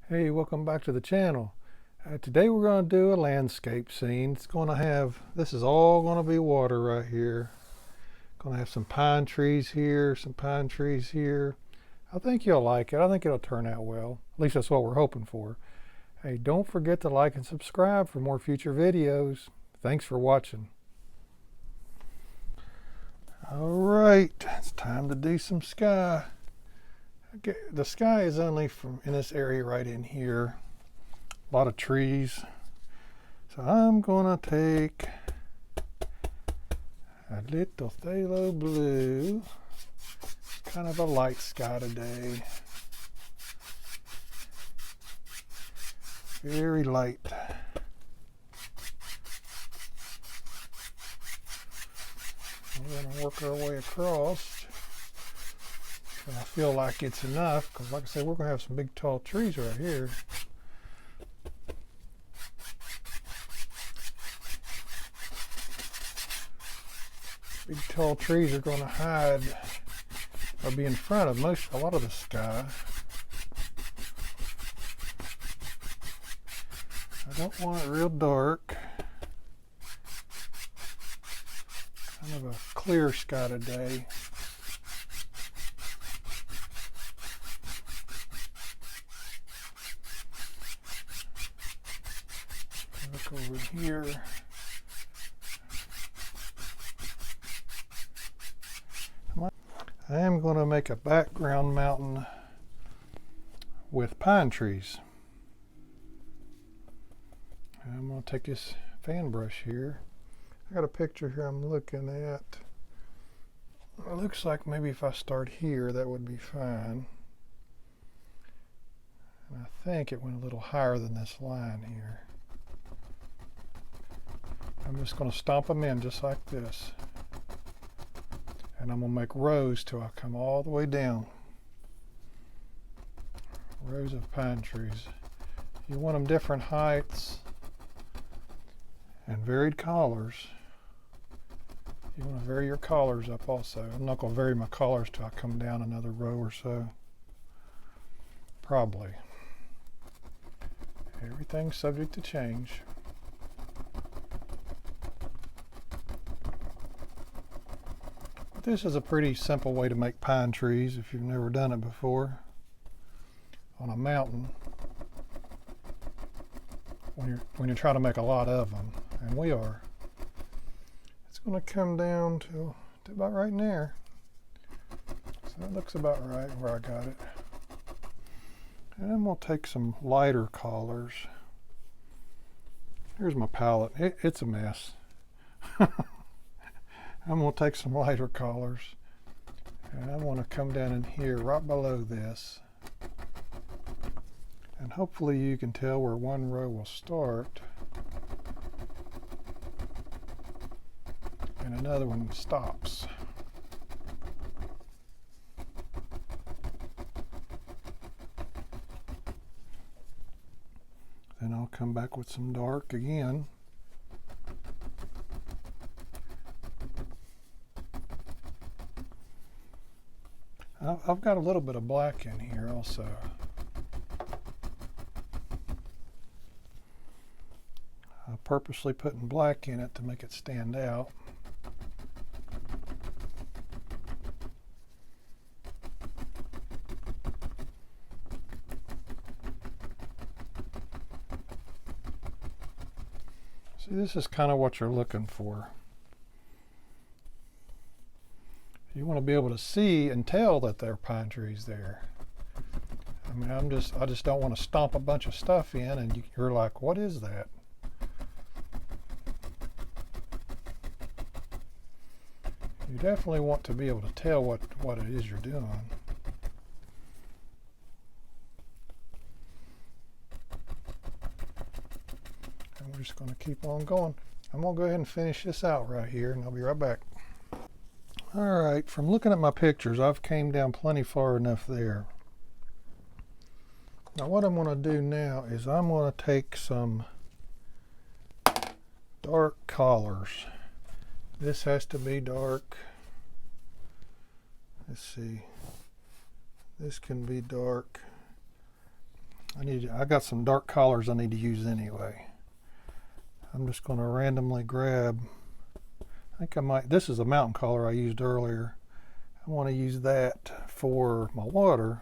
Hey, welcome back to the channel. Today we're going to do a landscape scene. This is all going to be water right here. Going to have some pine trees here, some pine trees here. I think you'll like it. I think it'll turn out well. At least that's what we're hoping for. Hey, don't forget to like and subscribe for more future videos. Thanks for watching. All right, it's time to do some sky. Okay, the sky is only from in this area right in here. A lot of trees. So I'm gonna take a little phthalo blue, kind of a light sky today. Very light. We're gonna work our way across. And I feel like it's enough because, like I said, we're gonna have some big tall trees right here. Big tall trees are going to hide or be in front of a lot of the sky. I don't want it real dark. Kind of a clear sky today. Look over here. I am going to make a background mountain with pine trees. I'm going to take this fan brush here. I got a picture here I'm looking at. It looks like maybe if I start here, that would be fine. And I think it went a little higher than this line here. I'm just going to stomp them in just like this. And I'm going to make rows till I come all the way down. Rows of pine trees. You want them different heights and varied collars. You want to vary your collars up also. I'm not going to vary my collars till I come down another row or so. Probably. Everything's subject to change. This is a pretty simple way to make pine trees if you've never done it before on a mountain when you're trying to make a lot of them, and we are. It's going to come down to about right in there. So that looks about right where I got it. And then we'll take some lighter collars. Here's my palette. It's a mess. I'm going to take some lighter collars and I want to come down in here right below this, and hopefully you can tell where one row will start and another one stops. Then I'll come back with some dark again. I've got a little bit of black in here also. I'm purposely putting black in it to make it stand out. See, this is kind of what you're looking for. You want to be able to see and tell that there are pine trees there. I mean, I just don't want to stomp a bunch of stuff in and you're like, what is that? You definitely want to be able to tell what it is you're doing. And we're just going to keep on going. I'm going to go ahead and finish this out right here, and I'll be right back. All right, from looking at my pictures, I've came down plenty far enough there. Now what I'm going to do now is I'm going to take some dark collars. This has to be dark. Let's see. This can be dark. I got some dark colors I need to use anyway. I'm just going to randomly grab, I think I might, this is a mountain color I used earlier. I want to use that for my water.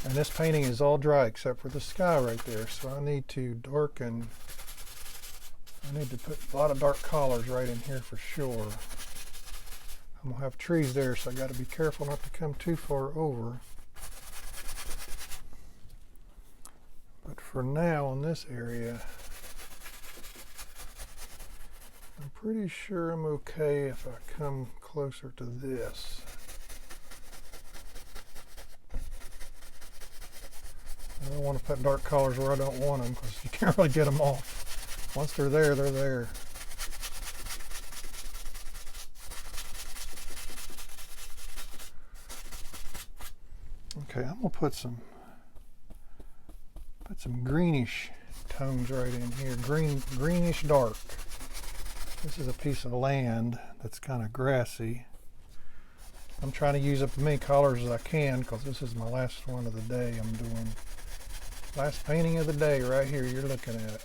And this painting is all dry except for the sky right there. So I need to darken, I need to put a lot of dark colors right in here for sure. I'm going to have trees there, so I got to be careful not to come too far over. But for now, in this area, I'm pretty sure I'm okay if I come closer to this. I don't want to put dark colors where I don't want them because you can't really get them off. Once they're there, they're there. Okay, I'm gonna put some greenish tones right in here. Greenish dark. This is a piece of land that's kind of grassy. I'm trying to use up as many colors as I can because this is my last one of the day. I'm doing last painting of the day right here. You're looking at it.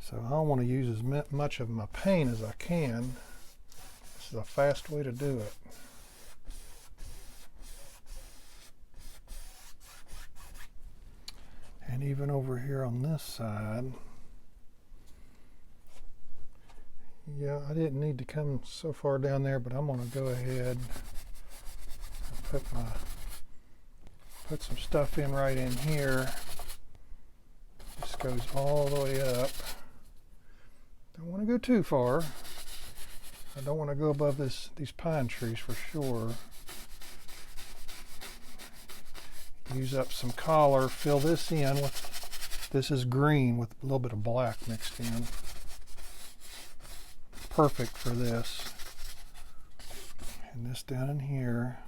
So I want to use as much of my paint as I can. This is a fast way to do it. And even over here on this side, yeah, I didn't need to come so far down there, but I'm going to go ahead and put some stuff in right in here. This goes all the way up. Don't want to go too far. I don't want to go above these pine trees for sure. Use up some color, fill this in with, this is green with a little bit of black mixed in. Perfect for this. And this down in here.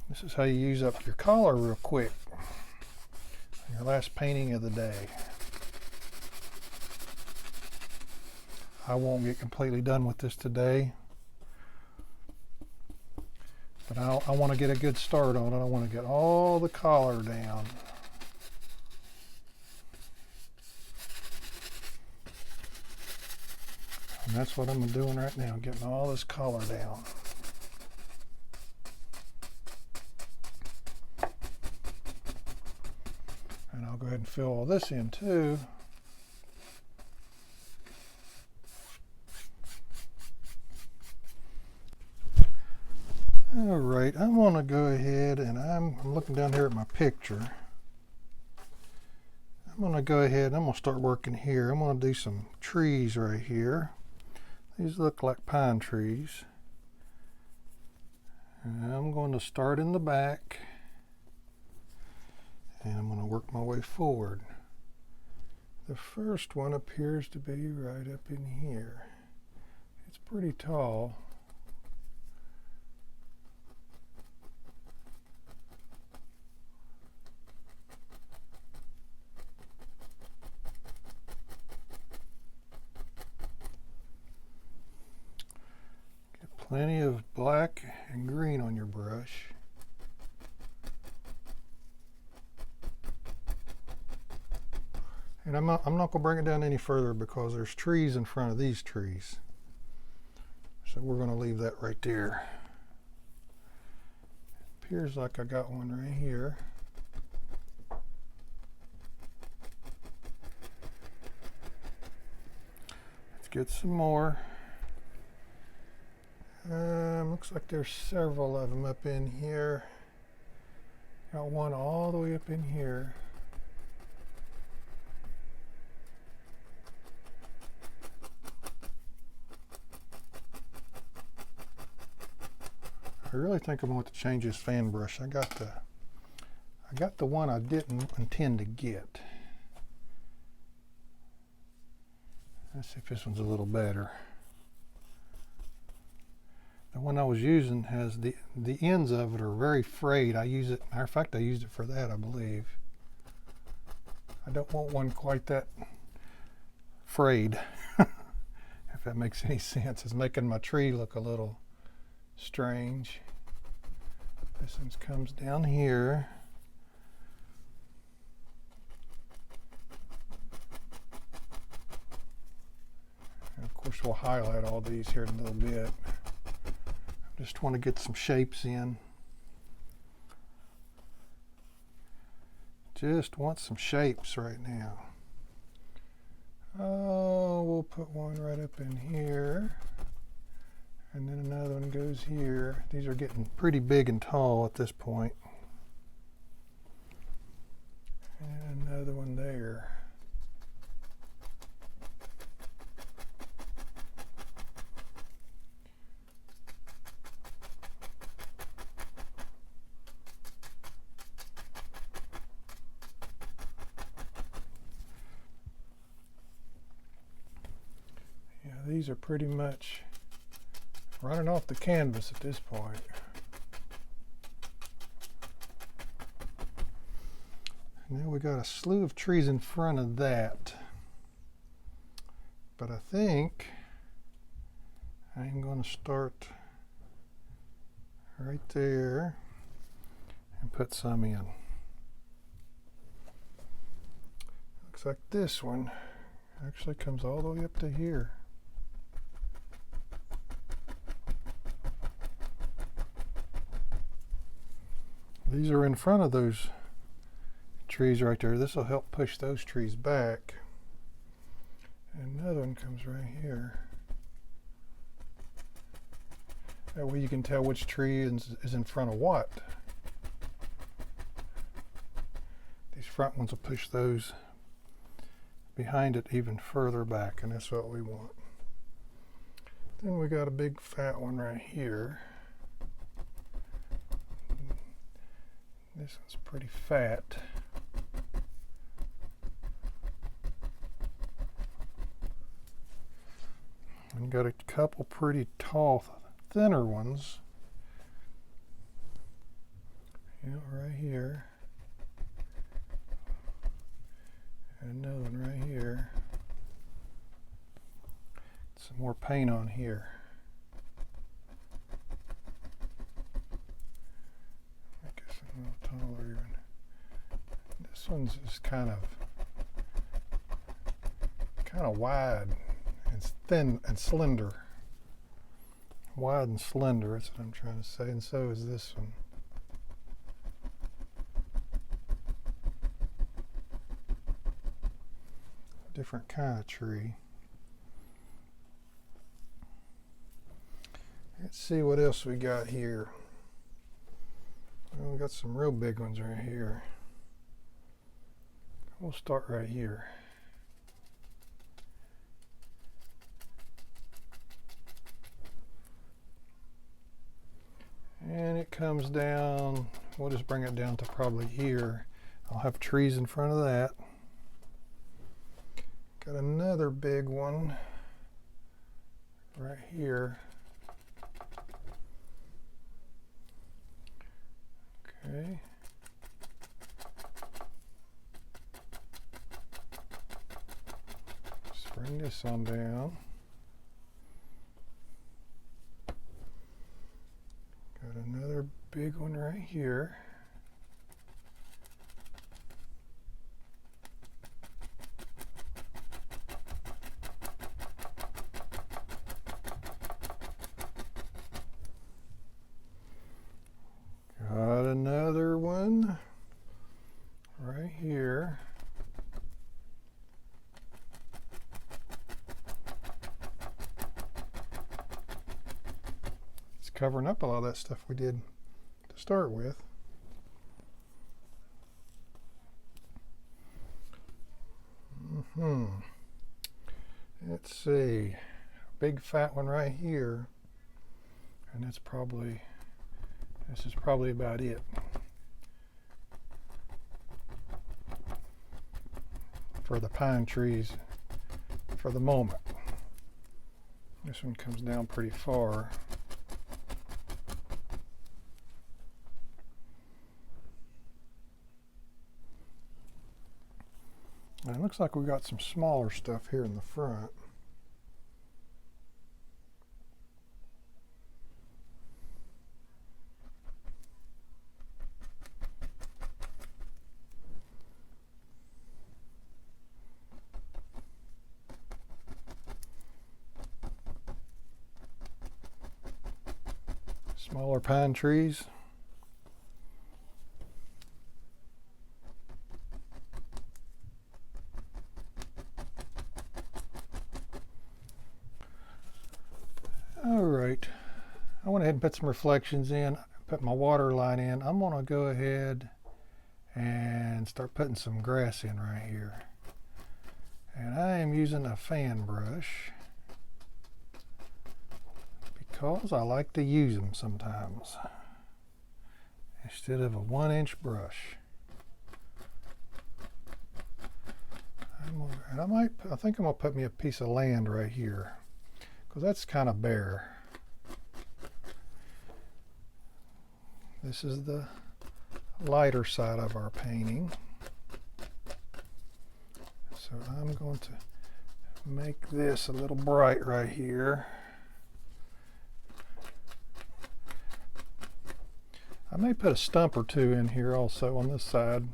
This is how you use up your color real quick. Your last painting of the day. I won't get completely done with this today, but I want to get a good start on it. I want to get all the color down. And that's what I'm doing right now, getting all this color down. And I'll go ahead and fill all this in too. All right, I want to go ahead and I'm looking down here at my picture. I'm going to go ahead and I'm going to start working here. I'm going to do some trees right here. These look like pine trees. And I'm going to start in the back and I'm going to work my way forward. The first one appears to be right up in here. It's pretty tall. Plenty of black and green on your brush. And I'm not going to bring it down any further because there's trees in front of these trees. So we're going to leave that right there. Appears like I got one right here. Let's get some more. Looks like there's several of them up in here. Got one all the way up in here. I really think I'm going to change this fan brush. I got the one I didn't intend to get. Let's see if this one's a little better. The one I was using has the ends of it are very frayed. I use it, matter of fact, I used it for that, I believe. I don't want one quite that frayed. If that makes any sense. It's making my tree look a little strange. This one comes down here. And of course we'll highlight all these here in a little bit. Just want to get some shapes in. Just want some shapes right now. Oh, we'll put one right up in here. And then another one goes here. These are getting pretty big and tall at this point. And another one there. Yeah, these are pretty much running off the canvas at this point. And then we got a slew of trees in front of that. But I think I'm going to start right there and put some in. Looks like this one actually comes all the way up to here. These are in front of those trees right there. This will help push those trees back. And another one comes right here. That way you can tell which tree is in front of what. These front ones will push those behind it even further back, and that's what we want. Then we got a big fat one right here. This one's pretty fat. And got a couple pretty tall, thinner ones. Yeah, right here. And another one right here. Some more paint on here. A little taller even. This one's just kind of wide and thin and slender. Wide and slender, that's what I'm trying to say, and so is this one. Different kind of tree. Let's see what else we got here. Well, we got some real big ones right here. We'll start right here. And it comes down, we'll just bring it down to probably here. I'll have trees in front of that. Got another big one right here. Okay. Just bring this on down. Got another big one right here. Got another one right here. It's covering up a lot of that stuff we did to start with. Let's see, big fat one right here, and this is probably about it. For the pine trees for the moment. This one comes down pretty far. And it looks Looks like we got some smaller stuff here in the front. Smaller pine trees. All right, I went ahead and put some reflections in, put my water line in. I'm gonna go ahead and start putting some grass in right here. And I am using a fan brush because I like to use them sometimes instead of a 1-inch brush. And I think I'm gonna put me a piece of land right here because that's kind of bare. This is the lighter side of our painting. So I'm going to make this a little bright right here. I may put a stump or two in here also on this side.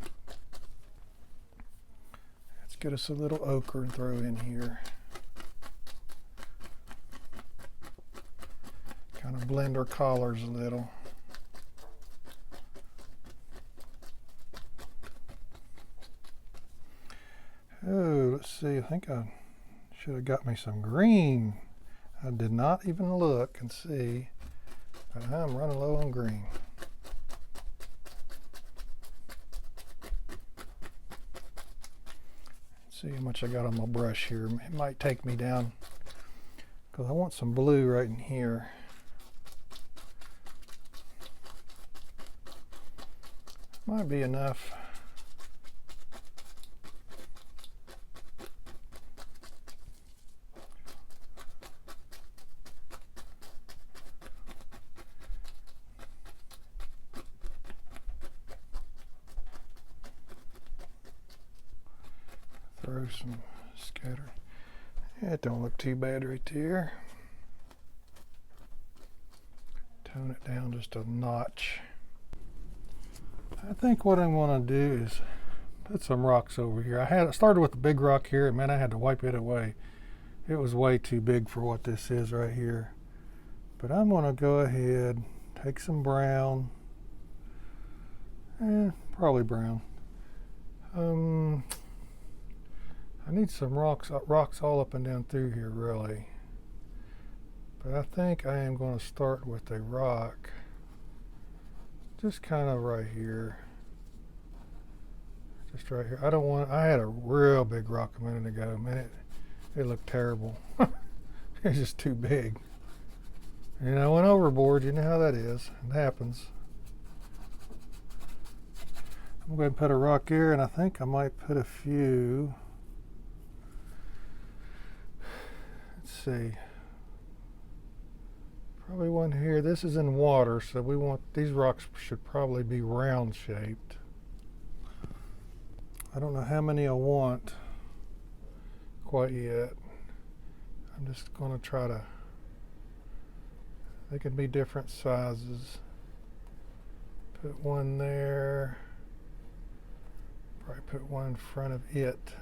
Let's get us a little ochre and throw in here. Kind of blend our collars a little. Oh, let's see, I think I should have got me some green. I did not even look and see, but I'm running low on green. Let's see how much I got on my brush here. It might take me down because I want some blue right in here. Might be enough. Throw some scatter. It don't look too bad right there. Tone it down just a notch. I think what I'm going to do is put some rocks over here. I started with the big rock here, and man, I had to wipe it away. It was way too big for what this is right here. But I'm going to go ahead, take some brown, probably brown. I need some rocks all up and down through here, really. But I think I am going to start with a rock, just kind of right here. Just right here. I had a real big rock a minute ago. Man, it looked terrible. It's just too big. And I went overboard. You know how that is. It happens. I'm going to put a rock here, and I think I might put a few. Let's see. Probably one here. This is in water, so we want these rocks should probably be round shaped. I don't know how many I want quite yet. I'm just going to try to. They can be different sizes. Put one there. Probably put one in front of it.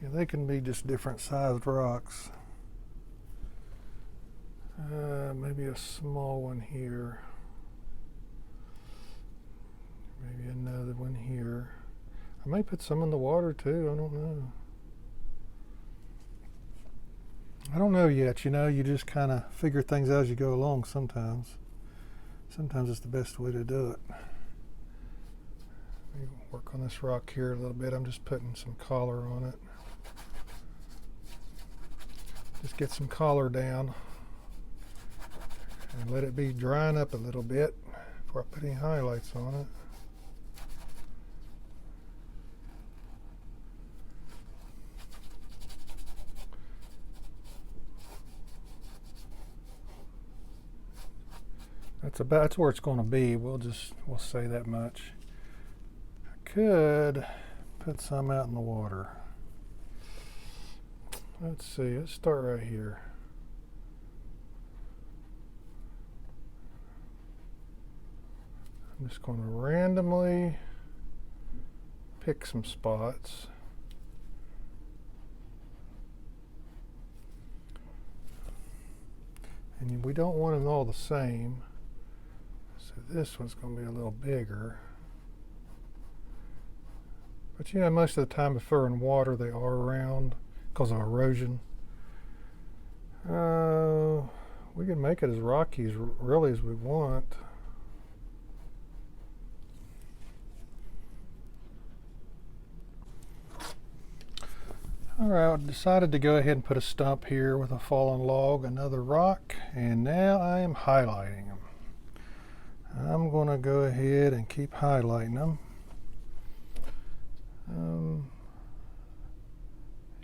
Yeah, they can be just different sized rocks. Maybe a small one here. Maybe another one here. I may put some in the water too. I don't know. I don't know yet. You know, you just kind of figure things out as you go along sometimes. Sometimes it's the best way to do it. Let me work on this rock here a little bit. I'm just putting some color on it. Just get some color down and let it be drying up a little bit before I put any highlights on it. That's where it's going to be. We'll say that much. could put some out in the water. Let's see, let's start right here. I'm just going to randomly pick some spots. And we don't want them all the same. So this one's going to be a little bigger. But you know, most of the time if they're in water, they are round because of erosion. We can make it as rocky as really as we want. Alright, I decided to go ahead and put a stump here with a fallen log, another rock, and now I am highlighting them. I'm going to go ahead and keep highlighting them.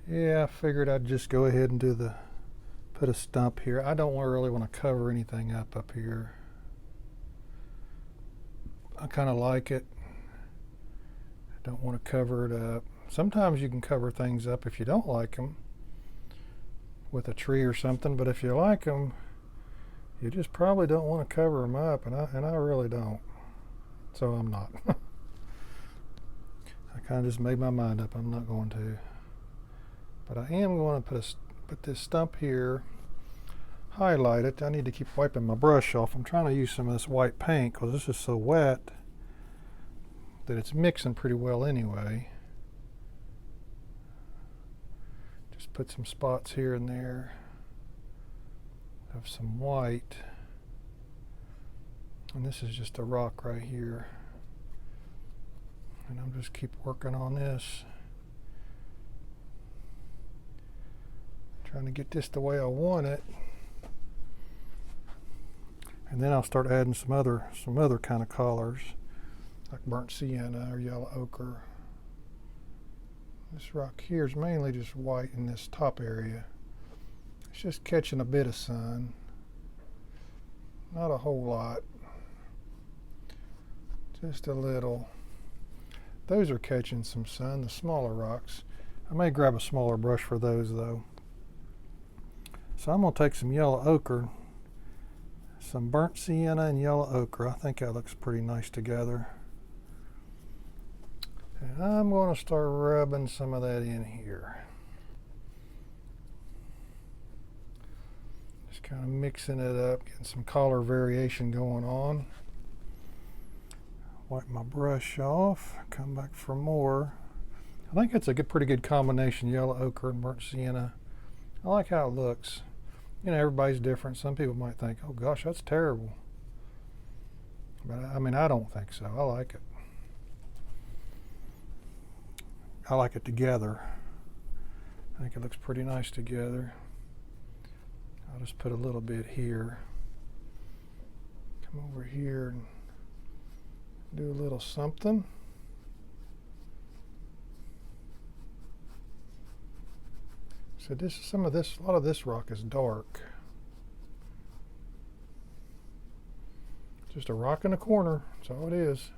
Yeah, I figured I'd just go ahead and put a stump here. I don't really want to cover anything up here. I kind of like it. I don't want to cover it up. Sometimes you can cover things up if you don't like them with a tree or something, but if you like them, you just probably don't want to cover them up, and I really don't. So I'm not. I kind of just made my mind up. I'm not going to. But I am going to put this stump here, highlight it. I need to keep wiping my brush off. I'm trying to use some of this white paint because this is so wet that it's mixing pretty well anyway. Just put some spots here and there of some white. And this is just a rock right here. And I'll just keep working on this. Trying to get this the way I want it. And then I'll start adding some other kind of colors, like burnt sienna or yellow ochre. This rock here is mainly just white in this top area. It's just catching a bit of sun. Not a whole lot. Just a little. Those are catching some sun, the smaller rocks. I may grab a smaller brush for those though. So I'm going to take some yellow ochre, some burnt sienna and yellow ochre. I think that looks pretty nice together. And I'm going to start rubbing some of that in here. Just kind of mixing it up, getting some color variation going on. Wipe my brush off, come back for more. I think it's a pretty good combination, yellow ochre and burnt sienna. I like how it looks. You know, everybody's different. Some people might think, oh gosh, that's terrible. But I mean, I don't think so. I like it. I like it together. I think it looks pretty nice together. I'll just put a little bit here. Come over here and do a little something. So a lot of this rock is dark. Just a rock in a corner, that's all it is.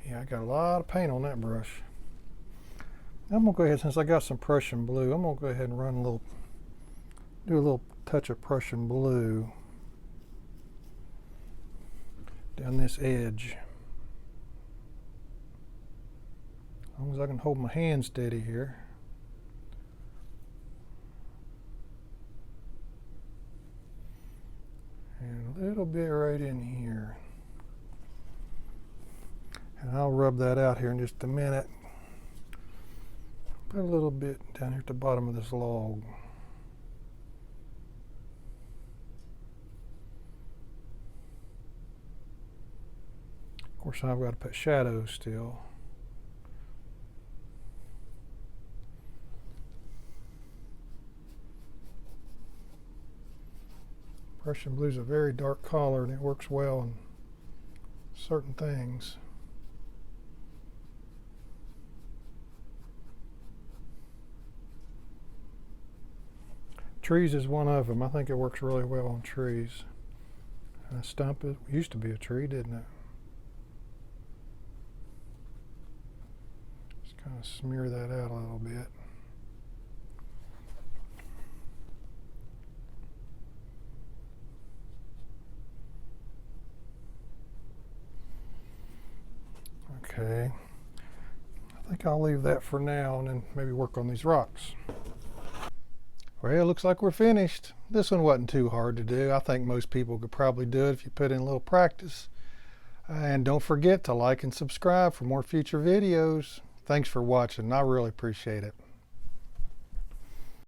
Yeah, I got a lot of paint on that brush. I'm gonna go ahead, since I got some Prussian blue, I'm gonna go ahead and do a little touch of Prussian blue down this edge. As long as I can hold my hand steady here. And a little bit right in here. And I'll rub that out here in just a minute. Put a little bit down here at the bottom of this log. Of course, I've got to put shadows still. Prussian blue is a very dark color and it works well in certain things. Trees is one of them. I think it works really well on trees. And a stump, it used to be a tree, didn't it? Just kind of smear that out a little bit. Okay, I think I'll leave that for now and then maybe work on these rocks. Well, it looks like we're finished. This one wasn't too hard to do. I think most people could probably do it if you put in a little practice. And don't forget to like and subscribe for more future videos. Thanks for watching. I really appreciate it.